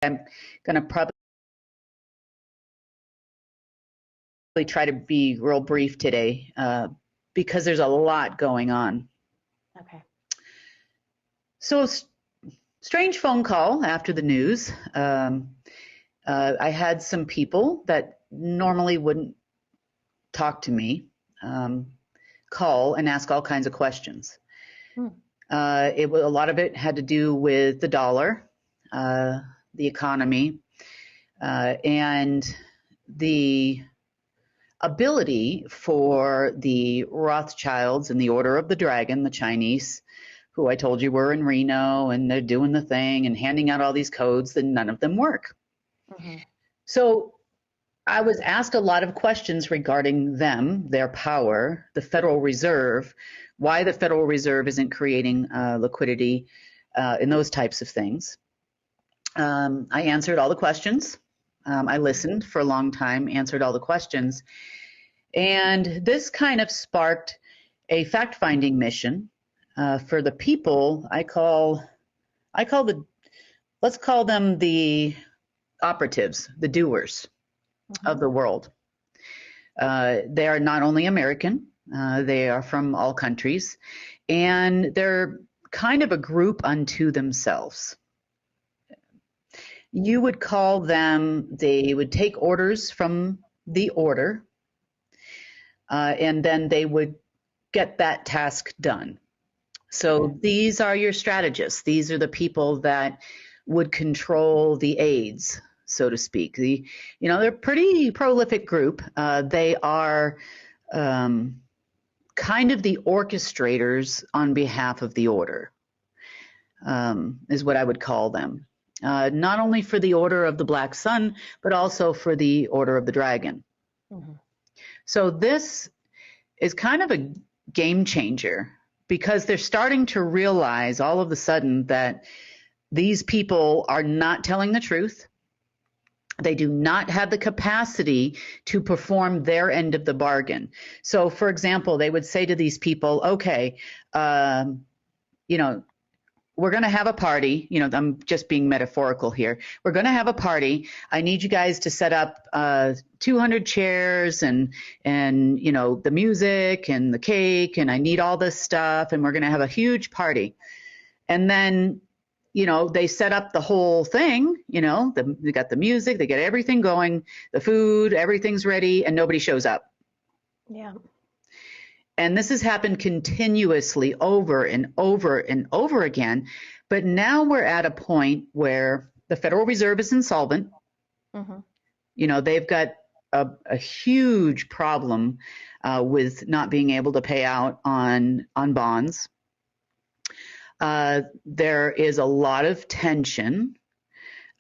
I'm going to probably try to be real brief today because there's a lot going on. Okay. So, strange phone call after the news. I had some people that normally wouldn't talk to me call and ask all kinds of questions. A lot of it had to do with the dollar, the economy, and the ability for the Rothschilds and the Order of the Dragon, the Chinese, who I told you were in Reno, and they're doing the thing and handing out all these codes, and none of them work. So I was asked a lot of questions regarding them, their power, the Federal Reserve, why the Federal Reserve isn't creating liquidity, and those types of things. I answered all the questions. I listened for a long time, answered all the questions. And this kind of sparked a fact-finding mission for the people let's call them the operatives, the doers of the world. They are not only American, they are from all countries, and they're kind of a group unto themselves. You would call them, they would take orders from the order, and then they would get that task done. So these are your strategists. These are the people that would control the aides, so to speak. They're a pretty prolific group. They are kind of the orchestrators on behalf of the order, is what I would call them. Not only for the Order of the Black Sun, but also for the Order of the Dragon. So this is kind of a game changer because they're starting to realize all of a sudden that these people are not telling the truth. They do not have the capacity to perform their end of the bargain. So, for example, they would say to these people, okay, we're going to have a party. I'm just being metaphorical here. We're going to have a party. I need you guys to set up 200 chairs and the music and the cake, and I need all this stuff, and we're going to have a huge party. And then, they set up the whole thing. They got the music, they get everything going, the food, everything's ready, and nobody shows up. Yeah. And this has happened continuously over and over and over again. But now we're at a point where the Federal Reserve is insolvent. They've got a huge problem with not being able to pay out on bonds. There is a lot of tension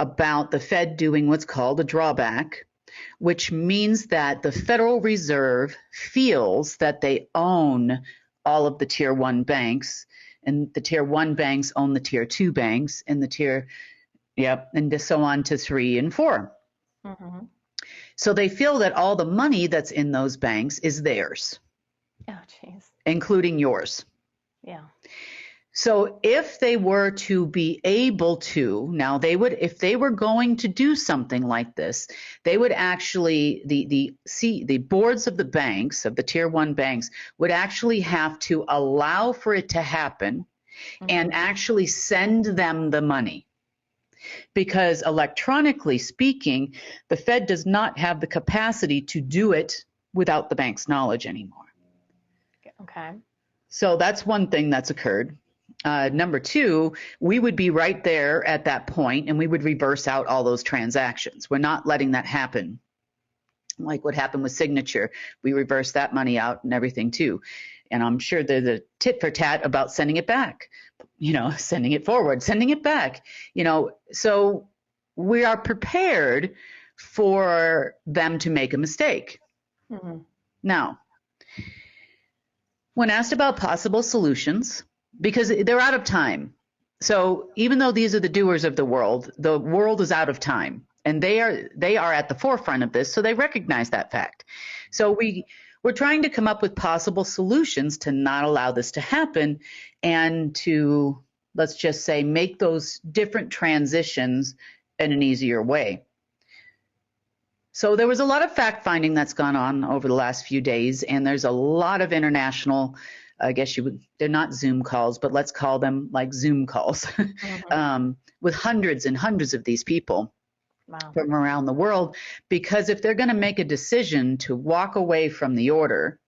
about the Fed doing what's called a drawback, which means that the Federal Reserve feels that they own all of the Tier 1 banks, and the Tier 1 banks own the Tier 2 banks, and and so on to 3 and 4. So they feel that all the money that's in those banks is theirs. Oh, geez. Including yours. Yeah. So if they were to be able to, now if they were going to do something like this, they would actually, the boards of the banks, of the Tier 1 banks, would actually have to allow for it to happen and actually send them the money. Because electronically speaking, the Fed does not have the capacity to do it without the bank's knowledge anymore. Okay. So that's one thing that's occurred. Number two, we would be right there at that point and we would reverse out all those transactions. We're not letting that happen. Like what happened with Signature, we reversed that money out and everything too. And I'm sure there's a tit for tat about sending it back, sending it forward, sending it back, so we are prepared for them to make a mistake. Now, when asked about possible solutions, because they're out of time. So even though these are the doers of the world is out of time, and they are at the forefront of this, so they recognize that fact. So we're trying to come up with possible solutions to not allow this to happen and to, let's just say, make those different transitions in an easier way. So there was a lot of fact finding that's gone on over the last few days, and there's a lot of international, I guess you would, they're not Zoom calls, but let's call them like Zoom calls, Mhm. with hundreds and hundreds of these people Wow. from around the world. Because if they're going to make a decision to walk away from the order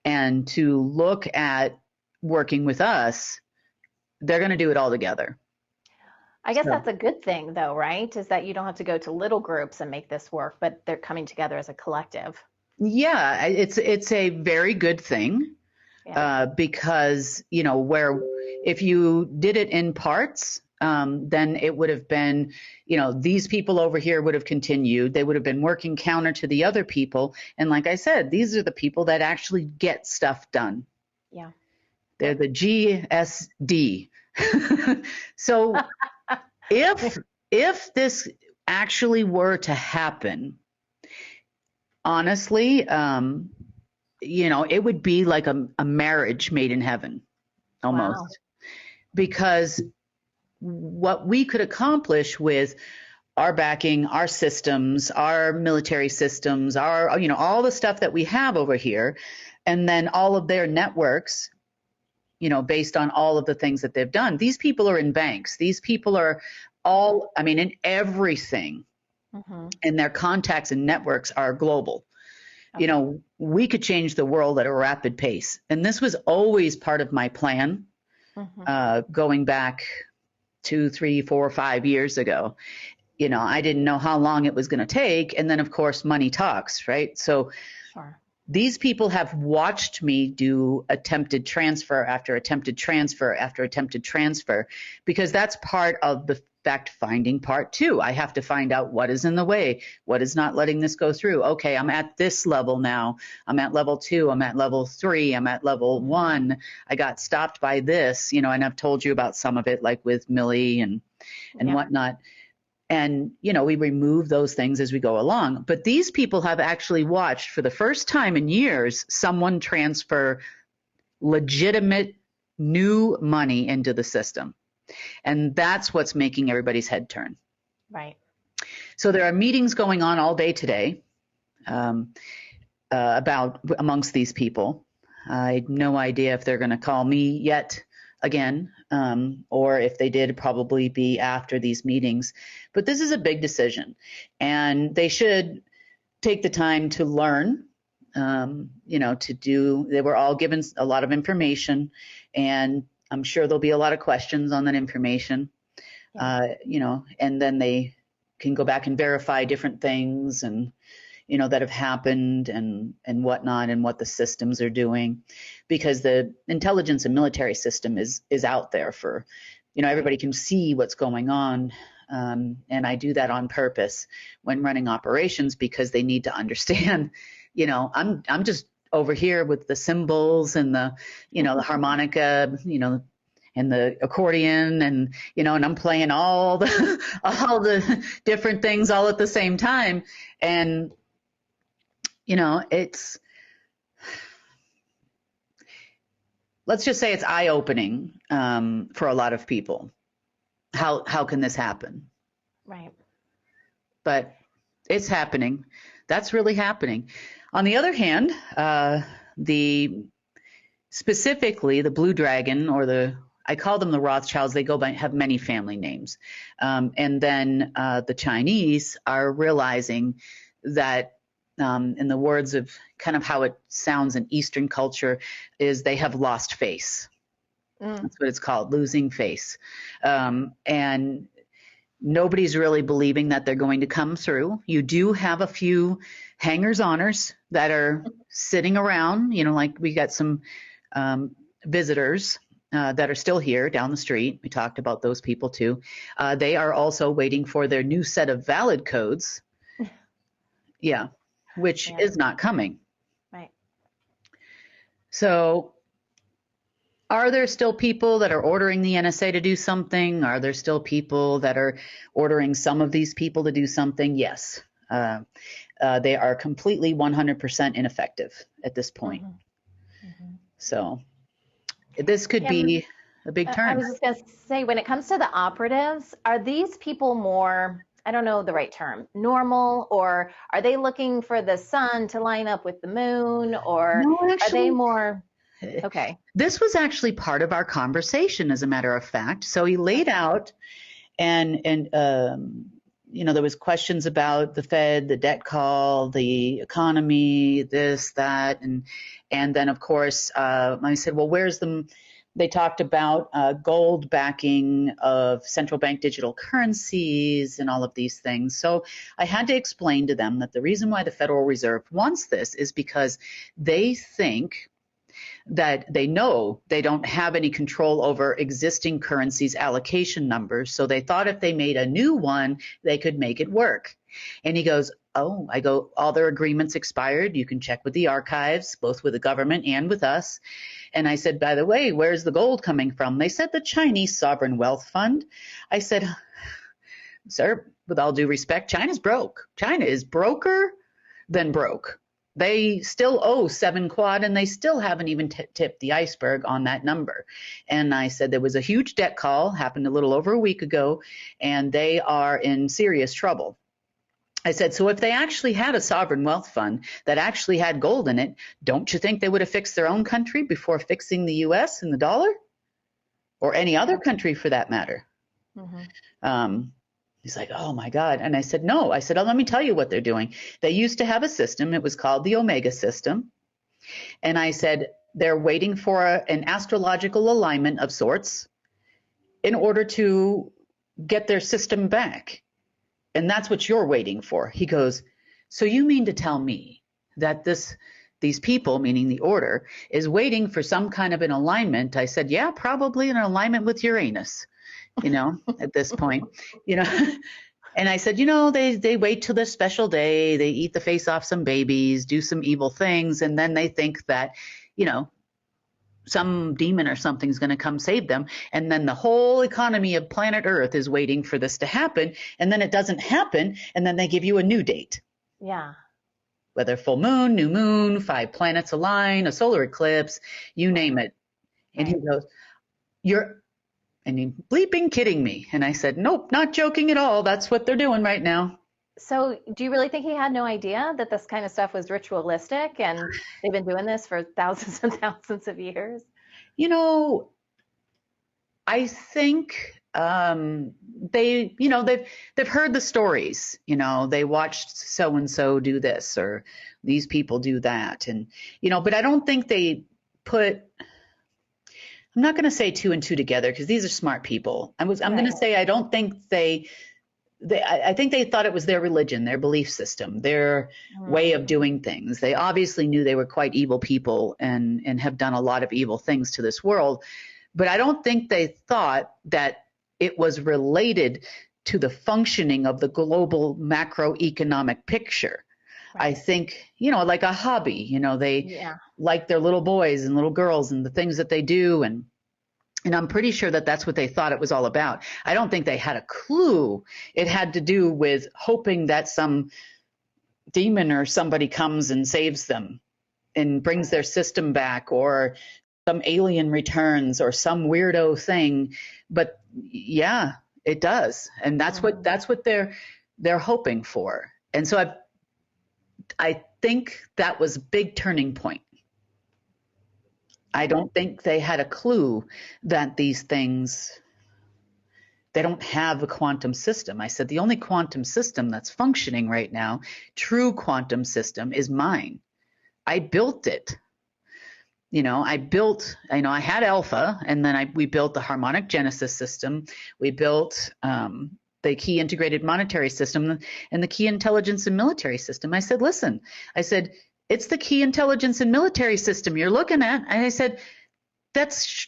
and to look at working with us, they're going to do it all together. I guess So that's a good thing, though, right? Is that you don't have to go to little groups and make this work, but they're coming together as a collective. yeah, it's a very good thing, Yeah. because where if you did it in parts, then it would have been, these people over here would have continued. They would have been working counter to the other people, and like I said, these are the people that actually get stuff done. Yeah. They're Yep. the GSD. So if this actually were to happen, honestly, it would be like a marriage made in heaven Wow. almost, because what we could accomplish with our backing, our systems, our military systems, our, all the stuff that we have over here, and then all of their networks, based on all of the things that they've done. These people are in banks. These people are all, I mean, in everything, Hmm. and their contacts and networks are global. Okay. We could change the world at a rapid pace. And this was always part of my plan, Hmm. going back 2, 3, 4, 5 years ago. I didn't know how long it was going to take. And then, of course, money talks, right? So Sure. these people have watched me do attempted transfer after attempted transfer after attempted transfer, because that's part of the fact finding part too. I have to find out what is in the way, what is not letting this go through. Okay, I'm at this level now. I'm at level 2, I'm at level 3, I'm at level Hmm. 1. I got stopped by this, and I've told you about some of it, like with Millie and Yep. whatnot. And we remove those things as we go along, but these people have actually watched for the first time in years someone transfer legitimate new money into the system, and that's what's making everybody's head turn. Right. So there are meetings going on all day today, um, about amongst these people. I had no idea if they're going to call me yet again, or if they did, probably be after these meetings. But this is a big decision, and they should take the time to learn. To do. They were all given a lot of information, and I'm sure there'll be a lot of questions on that information. Yeah. And then they can go back and verify different things, and that have happened, and whatnot, and what the systems are doing, because the intelligence and military system is out there for, Right. everybody can see what's going on. And I do that on purpose when running operations, because they need to understand. I'm just over here with the cymbals and the harmonica, and the accordion, and I'm playing all the all the different things all at the same time. And it's, let's just say it's eye opening, for a lot of people. How can this happen? Right. But it's happening. That's really happening. On the other hand, the specifically the Blue Dragon, or I call them the Rothschilds. They go by, have many family names, and then the Chinese are realizing that, in the words of kind of how it sounds in Eastern culture, is they have lost face. Mm. That's what it's called, losing face. And nobody's really believing that they're going to come through. You do have a few hangers oners that are sitting around, like we got some, visitors, that are still here down the street. We talked about those people too. They are also waiting for their new set of valid codes. Yeah, which Yeah. is not coming. Right. So are there still people that are ordering the NSA to do something? Are there still people that are ordering some of these people to do something? Yes. They are completely 100% ineffective at this point. Hmm. Hmm. So this could Yeah. be a big I turn. was just going to say, when it comes to the operatives, are these people more I don't know the right term, normal, or are they looking for the sun to line up with the moon, or No, are they actually, more, okay, this was actually part of our conversation, as a matter of fact. So he laid okay, out, and there was questions about the Fed, the debt call, the economy, this, that, and then of course I said, well, where's the? They talked about gold backing of central bank digital currencies and all of these things. So I had to explain to them that the reason why the Federal Reserve wants this is because they think that they know they don't have any control over existing currencies allocation numbers. So they thought if they made a new one, they could make it work. And he goes, oh, I go, all their agreements expired. You can check with the archives, both with the government and with us. And I said, by the way, where's the gold coming from? They said the Chinese Sovereign Wealth Fund. I said, sir, with all due respect, China's broke. China is broker than broke. They still owe 7 quad and they still haven't even tipped the iceberg on that number. And I said there was a huge debt call, happened a little over a week ago, and they are in serious trouble. I said, so if they actually had a sovereign wealth fund that actually had gold in it, don't you think they would have fixed their own country before fixing the US and the dollar? Or any other country for that matter? mm-hmm. He's like, oh my God. And I said, no. I said, oh, let me tell you what they're doing. They used to have a system. It was called the Omega system. And I said, they're waiting for an astrological alignment of sorts in order to get their system back. And that's what you're waiting for. He goes, so you mean to tell me that these people, meaning the order, is waiting for some kind of an alignment? I said, yeah, probably an alignment with Uranus, at this point, And I said, they wait till this special day, they eat the face off some babies, do some evil things, and then they think that, some demon or something's going to come save them. And then the whole economy of planet Earth is waiting for this to happen. And then it doesn't happen. And then they give you a new date. Yeah. Whether full moon, new moon, 5 planets align, a solar eclipse, you name it. And he goes, you're bleeping kidding me. And I said, nope, not joking at all. That's what they're doing right now. So do you really think he had no idea that this kind of stuff was ritualistic and they've been doing this for thousands and thousands of years? I think they've heard the stories. They watched so and so do this or these people do that, and but I don't think they put. I'm not going to say 2 and 2 together because these are smart people. I'm going to say I don't think I think they thought it was their religion, their belief system, their way of doing things. They obviously knew they were quite evil people and have done a lot of evil things to this world. But I don't think they thought that it was related to the functioning of the global macroeconomic picture. Right. I think, like a hobby, they like their little boys and little girls and the things that they do. And I'm pretty sure that that's what they thought it was all about. I don't think they had a clue it had to do with hoping that some demon or somebody comes and saves them and brings their system back, or some alien returns or some weirdo thing. But yeah, it does. And that's what they're hoping for. And so I think that was a big turning point. I don't think they had a clue that these things, they don't have a quantum system. I said, the only quantum system that's functioning right now, true quantum system, is mine. I built it. I had alpha, and then we built the harmonic genesis system. We built the key integrated monetary system and the key intelligence and military system. I said, listen, it's the key intelligence and military system you're looking at. And I said, that's,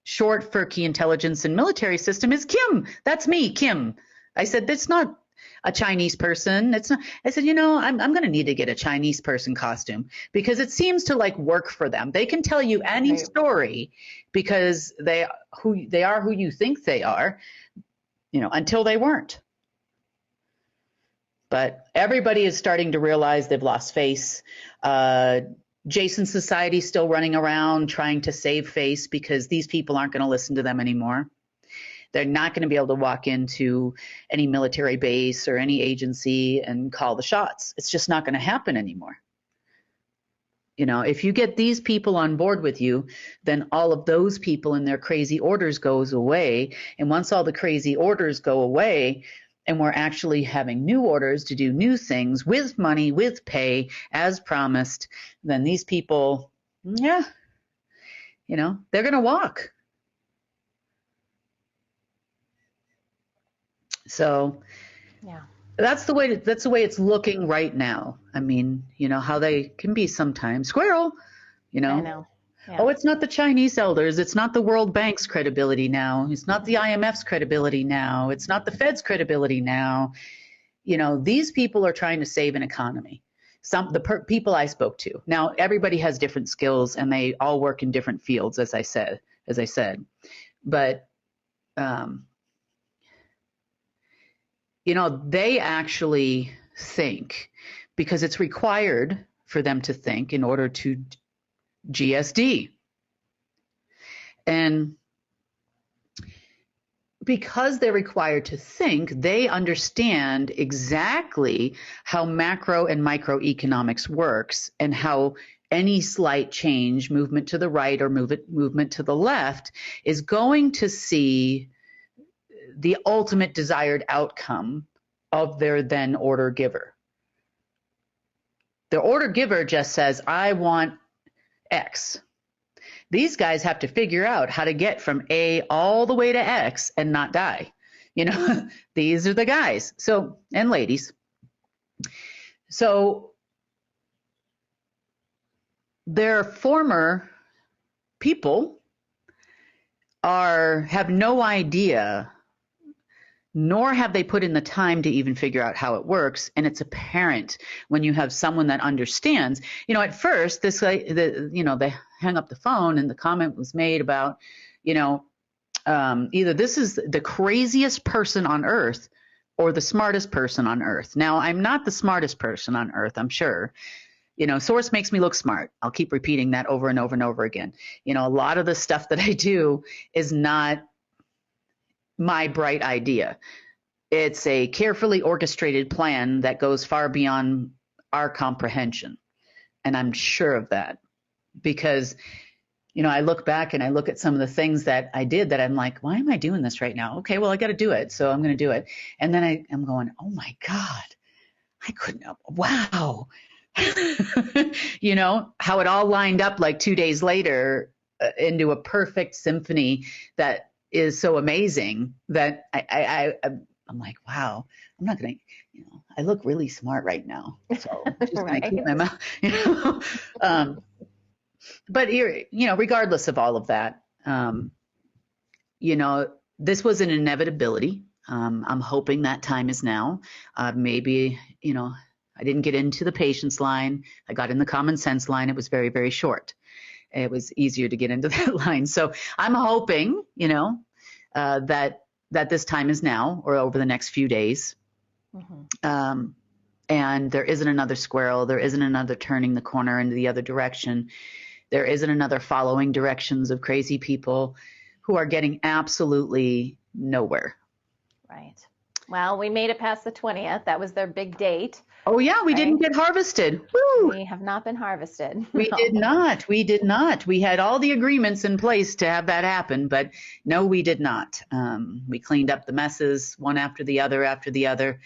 short for key intelligence and military system is Kim. That's me, Kim. I said, that's not a Chinese person. It's not. I said, I'm going to need to get a Chinese person costume because it seems to work for them. They can tell you any story because they are who you think they are, until they weren't. But everybody is starting to realize they've lost face. Jason Society still running around trying to save face because these people aren't going to listen to them anymore. They're not going to be able to walk into any military base or any agency and call the shots. It's just not going to happen anymore. You know, if you get these people on board with you, then all of those people and their crazy orders goes away. And once all the crazy orders go away, and we're actually having new orders to do new things with money, with pay, as promised, then these people, yeah, you know, they're going to walk. So Yeah. that's the way it's looking right now. I mean, you know, how they can be sometimes. Squirrel, you know. I know. Yeah. Oh, it's not the Chinese elders. It's not the World Bank's credibility now. It's not the IMF's credibility now. It's not the Fed's credibility now. You know, these people are trying to save an economy. People I spoke to. Now, everybody has different skills and they all work in different fields, as I said. But, you know, they actually think, because it's required for them to think in order to GSD. And because they're required to think, they understand exactly how macro and microeconomics works and how any slight change, movement to the right or movement to the left, is going to see the ultimate desired outcome of their then order giver. The order giver just says, I want X. These guys have to figure out how to get from A all the way to X and not die. You know, these are the guys. So, and ladies. So their former people have no idea, nor have they put in the time to even figure out how it works. And it's apparent when you have someone that understands. You know, at first, they hung up the phone and the comment was made about, you know, either this is the craziest person on earth or the smartest person on earth. Now, I'm not the smartest person on earth, I'm sure. You know, Source makes me look smart. I'll keep repeating that over and over and over again. You know, a lot of the stuff that I do is not my bright idea. It's a carefully orchestrated plan that goes far beyond our comprehension. And I'm sure of that because, you know, I look back and I look at some of the things that I did that I'm like, why am I doing this right now? Okay, well, I got to do it. So I'm going to do it. And then I'm going, oh my God, I couldn't have, wow. You know, how it all lined up like 2 days later into a perfect symphony that is so amazing that I'm like, wow, I'm not going to, you know, I look really smart right now. So I'm just going to keep my mouth, you know. But you know, regardless of all of that, you know, this was an inevitability. I'm hoping that time is now. Maybe, you know, I didn't get into the patience line. I got in the common sense line. It was very, very short. It was easier to get into that line. So I'm hoping, you know, that this time is now or over the next few days. Mm-hmm. And there isn't another squirrel. There isn't another turning the corner into the other direction. There isn't another following directions of crazy people who are getting absolutely nowhere. Right. Well, we made it past the 20th. That was their big date. Oh, yeah, we didn't get harvested. Woo! We have not been harvested. We did not. We did not. We had all the agreements in place to have that happen, but no, we did not. We cleaned up the messes one after the other.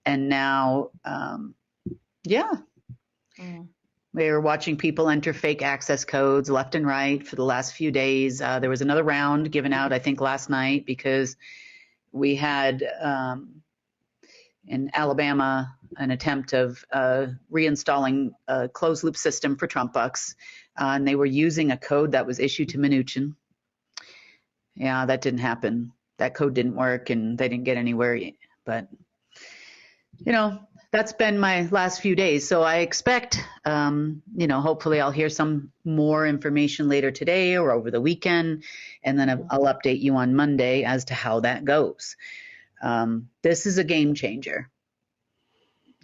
And now, yeah. We were watching people enter fake access codes left and right for the last few days. There was another round given out, I think, last night because we had in Alabama an attempt of reinstalling a closed loop system for Trump bucks, and they were using a code that was issued to Mnuchin. Yeah, that didn't happen. That code didn't work, and they didn't get anywhere. But you know, that's been my last few days. So I expect, you know, hopefully I'll hear some more information later today or over the weekend, and then I'll update you on Monday as to how that goes. This is a game changer.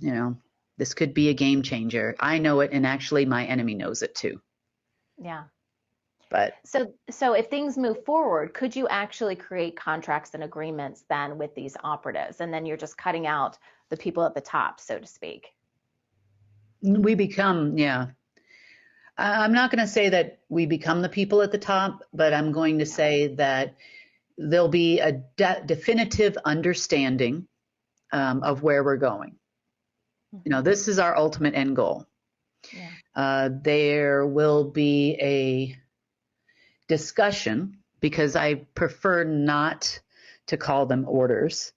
You know, this could be a game changer. I know it, and actually my enemy knows it too. Yeah. But So if things move forward, could you actually create contracts and agreements then with these operatives? And then you're just cutting out the people at the top, so to speak. we become, yeah. I'm not going to say that we become the people at the top, but I'm going to say that there'll be a definitive understanding of where we're going. You know, this is our ultimate end goal. Yeah. There will be a discussion, because I prefer not to call them orders.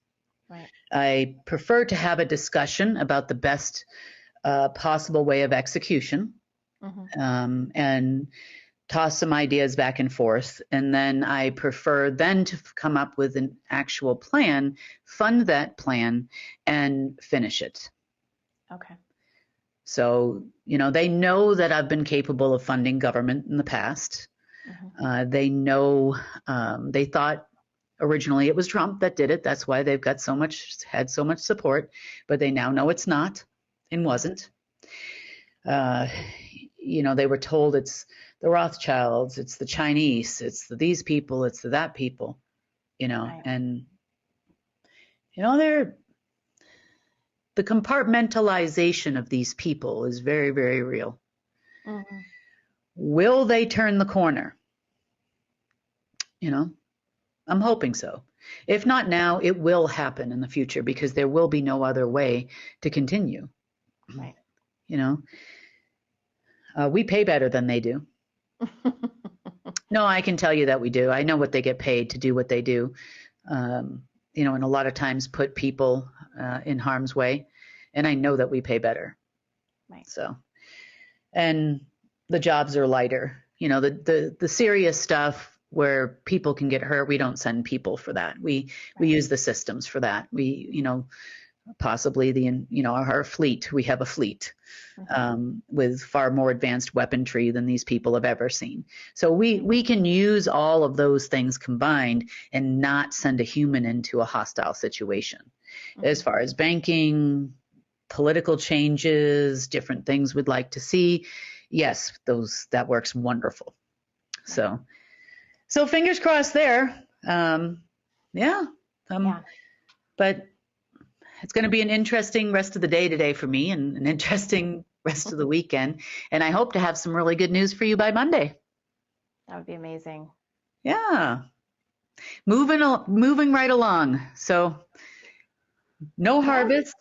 Right. I prefer to have a discussion about the best possible way of execution, and toss some ideas back and forth. And then I prefer then to come up with an actual plan, fund that plan, and finish it. Okay. So, you know, they know that I've been capable of funding government in the past. They know, they thought originally it was Trump that did it. That's why they've got had so much support, but they now know it's not and wasn't. You know, they were told it's the Rothschilds, it's the Chinese, it's these people, it's that people, you know, Right. and, you know, the compartmentalization of these people is very, very real. Will they turn the corner? You know, I'm hoping so. If not now, it will happen in the future, because there will be no other way to continue. Right. You know, we pay better than they do. No, I can tell you that we do. I know what they get paid to do what they do. You know, and a lot of times put people in harm's way, and I know that we pay better. Right. So, and the jobs are lighter. You know, the serious stuff where people can get hurt, we don't send people for that. We use the systems for that. We, you know, possibly our fleet. We have a fleet with far more advanced weaponry than these people have ever seen. So we can use all of those things combined and not send a human into a hostile situation. As far as banking, political changes, different things we'd like to see, yes, that works wonderful. So fingers crossed there. Yeah. But it's going to be an interesting rest of the day today for me, and an interesting rest of the weekend. And I hope to have some really good news for you by Monday. That would be amazing. Yeah. Moving right along. So no harvest.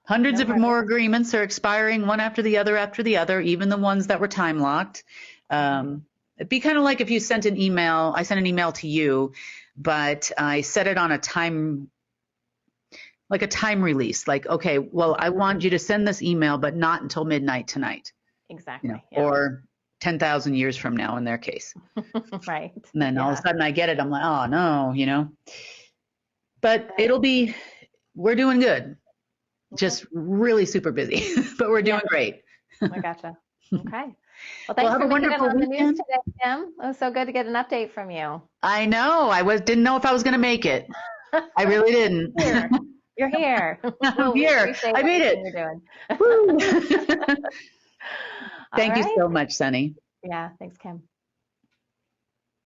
Hundreds of more agreements are expiring one after the other, even the ones that were time locked. It'd be kind of like if you sent an email. I sent an email to you, but I set it on a time release. Like, okay, well, I want you to send this email, but not until midnight tonight. Exactly. You know, or 10,000 years from now in their case. Right. And then all of a sudden I get it. I'm like, oh no, you know. But we're doing good. Just really super busy, but we're doing great. I gotcha. Okay. Well, thanks have for a making it wonderful on the weekend. news today, Kim. It was so good to get an update from you. I know. Didn't know if I was going to make it. I really didn't. You're here. I'm here. I made it. You're doing. Thank you so much, Sunny. Yeah. Thanks, Kim.